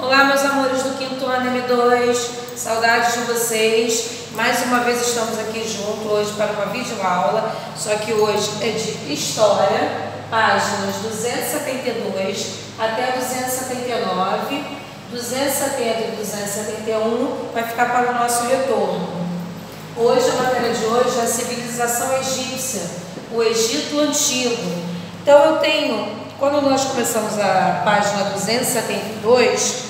Olá, meus amores do quinto ano M2, saudades de vocês. Mais uma vez estamos aqui juntos hoje para uma videoaula, só que hoje é de História, páginas 272 até 279, 270 e 271 vai ficar para o nosso retorno. Hoje, a matéria de hoje é a civilização egípcia, o Egito Antigo. Então eu tenho, quando nós começamos a página 272,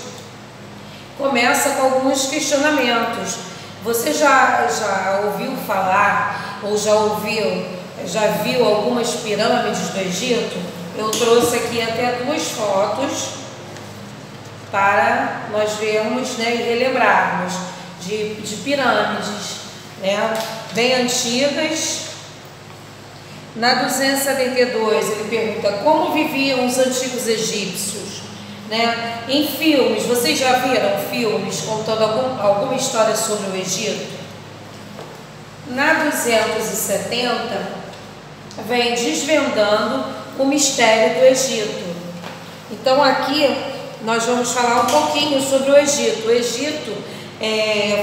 começa com alguns questionamentos. Você já ouviu falar ou já viu algumas pirâmides do Egito? Eu trouxe aqui até duas fotos para nós vermos, né, e relembrarmos de pirâmides, né, bem antigas. Na 272 ele pergunta como viviam os antigos egípcios, né? Em filmes, vocês já viram filmes contando alguma história sobre o Egito? Na 270 vem desvendando o mistério do Egito. Então aqui nós vamos falar um pouquinho sobre o Egito. O Egito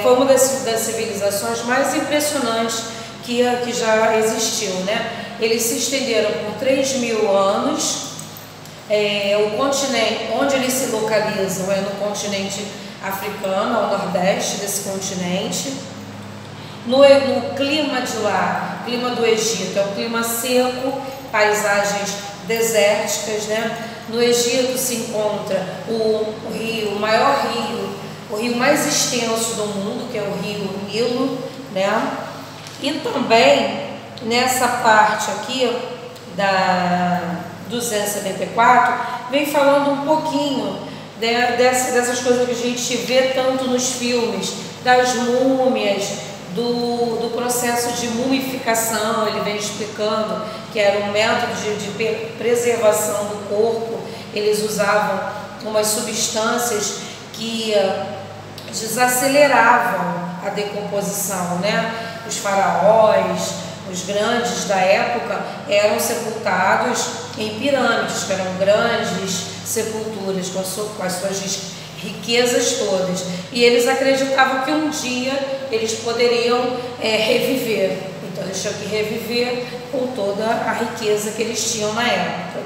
foi uma das civilizações mais impressionantes que já existiu, né? Eles se estenderam por 3.000 anos. O continente onde eles se localizam é no continente africano, ao nordeste desse continente. No clima de lá, o clima do Egito é um clima seco, paisagens desérticas, né? No Egito se encontra o rio mais extenso do mundo, que é o rio Nilo, né? E também nessa parte aqui da 274 vem falando um pouquinho dessas coisas que a gente vê tanto nos filmes, das múmias, do processo de mumificação. Ele vem explicando que era um método de preservação do corpo. Eles usavam umas substâncias que desaceleravam a decomposição, né? Os faraós, os grandes da época, eram sepultados em pirâmides, que eram grandes sepulturas com as suas riquezas todas. E eles acreditavam que um dia eles poderiam reviver. Então eles tinham que reviver com toda a riqueza que eles tinham na época.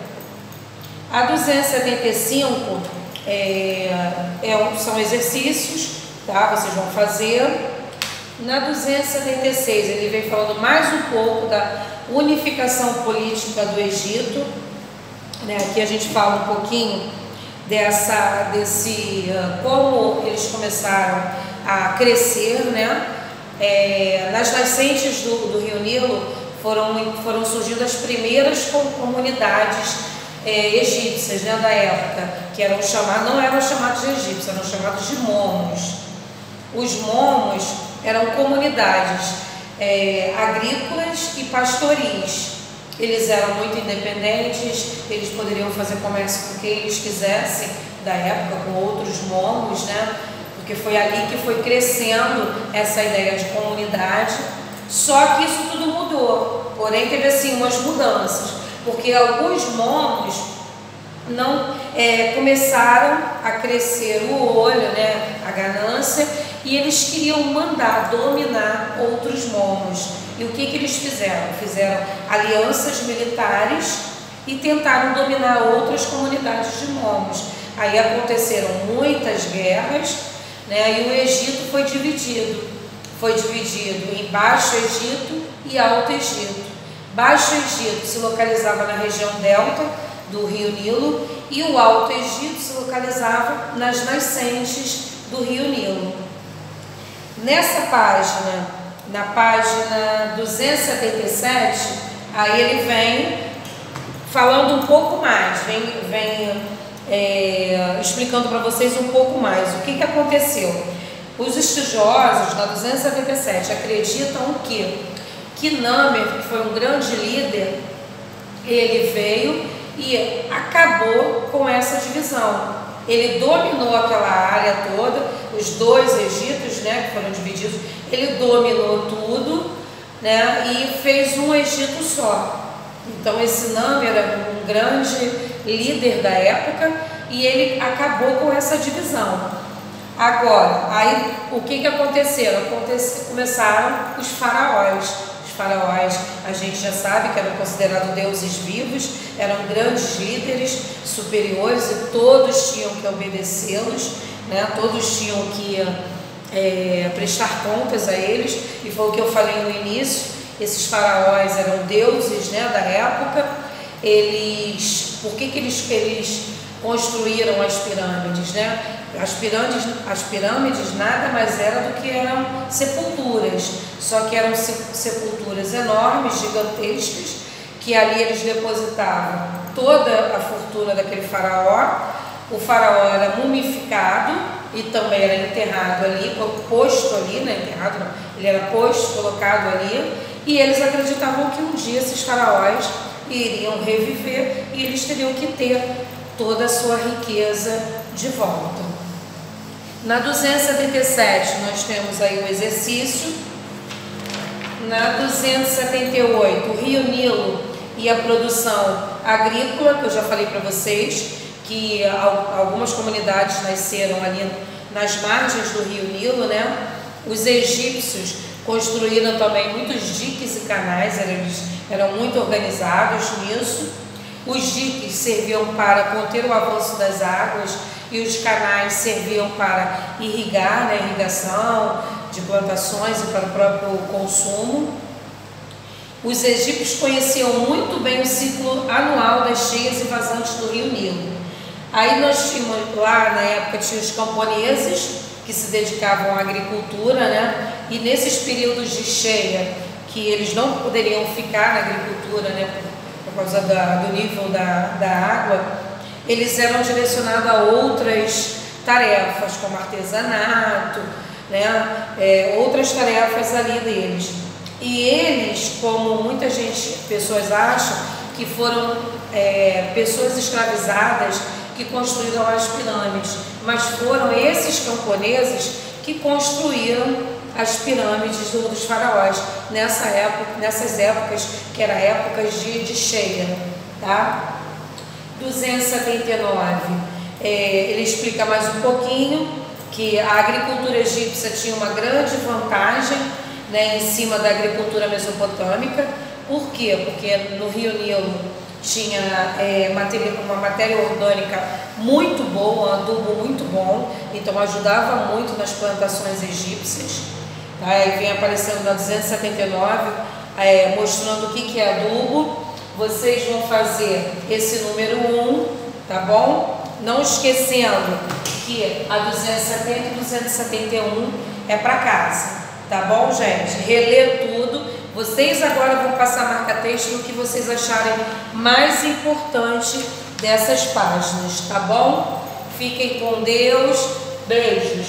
A 275 são exercícios, tá? Vocês vão fazer. Na 276 ele vem falando mais um pouco da unificação política do Egito, né? Aqui a gente fala um pouquinho como eles começaram a crescer, né? Nas nascentes do rio Nilo foram surgindo as primeiras comunidades egípcias, né, da época, que não eram chamados de egípcios, eram chamados de momos. Os momos eram comunidades agrícolas e pastoris. Eles eram muito independentes, eles poderiam fazer comércio com quem eles quisessem da época, com outros momos, né? Porque foi ali que foi crescendo essa ideia de comunidade. Só que isso tudo mudou, porém teve assim umas mudanças, porque alguns momos não começaram a crescer o olho, né, a ganância, e eles queriam dominar outros momos. E o que eles fizeram? Fizeram alianças militares e tentaram dominar outras comunidades de momos. Aí aconteceram muitas guerras, né, e o Egito foi dividido em Baixo Egito e Alto Egito. Baixo Egito se localizava na região delta do rio Nilo e o Alto Egito se localizava nas nascentes do rio Nilo. Nessa página, na página 277, aí ele vem falando um pouco mais, vem explicando para vocês um pouco mais o que aconteceu. Os estudiosos da 277 acreditam que Namer, que foi um grande líder, ele veio e acabou com essa divisão. Ele dominou aquela área toda, os dois Egitos, né, que foram divididos, ele dominou tudo, né, e fez um Egito só. Então esse Namer era um grande líder da época e ele acabou com essa divisão. Agora, aí o que aconteceu? Começaram os faraós. Os faraós, a gente já sabe que eram considerados deuses vivos, eram grandes líderes, superiores, e todos tinham que obedecê-los, né? Todos tinham que prestar contas a eles, e foi o que eu falei no início. Esses faraós eram deuses, né, da época. Por que eles construíram as pirâmides, né? As pirâmides nada mais era do que eram sepulturas, só que eram sepulturas enormes, gigantescas, que ali eles depositavam toda a fortuna daquele faraó. O faraó era mumificado e também era enterrado ali, posto ali, né? Enterrado não, ele era posto, colocado ali, e eles acreditavam que um dia esses faraós iriam reviver e eles teriam que ter toda a sua riqueza de volta. Na 277 nós temos aí o exercício. Na 278, o Rio Nilo e a produção agrícola, que eu já falei para vocês, que algumas comunidades nasceram ali nas margens do Rio Nilo, né? Os egípcios construíram também muitos diques e canais, eles eram muito organizados nisso. Os diques serviam para conter o avanço das águas e os canais serviam para irrigar, né, irrigação de plantações e para o próprio consumo. Os egípcios conheciam muito bem o ciclo anual das cheias e vazantes do Rio Nilo. Aí nós tínhamos lá, na época, tinha os camponeses que se dedicavam à agricultura, né? E nesses períodos de cheia, que eles não poderiam ficar na agricultura, né, por causa do nível da água, eles eram direcionados a outras tarefas, como artesanato, né, outras tarefas ali deles. E eles, como pessoas acham, que foram pessoas escravizadas que construíram as pirâmides, mas foram esses camponeses que construíram as pirâmides dos faraós nessas épocas que eram épocas de cheia, tá? 279, ele explica mais um pouquinho que a agricultura egípcia tinha uma grande vantagem, né, em cima da agricultura mesopotâmica. Por quê? Porque no Rio Nilo tinha uma matéria orgânica muito boa, um adubo muito bom, então ajudava muito nas plantações egípcias. Tá? Aí vem aparecendo na 279, mostrando o que é adubo. Vocês vão fazer esse número 1, tá bom? Não esquecendo que a 270 e 271 é para casa, tá bom, gente? Reler tudo. Vocês agora vão passar marca-texto no que vocês acharem mais importante dessas páginas, tá bom? Fiquem com Deus. Beijos.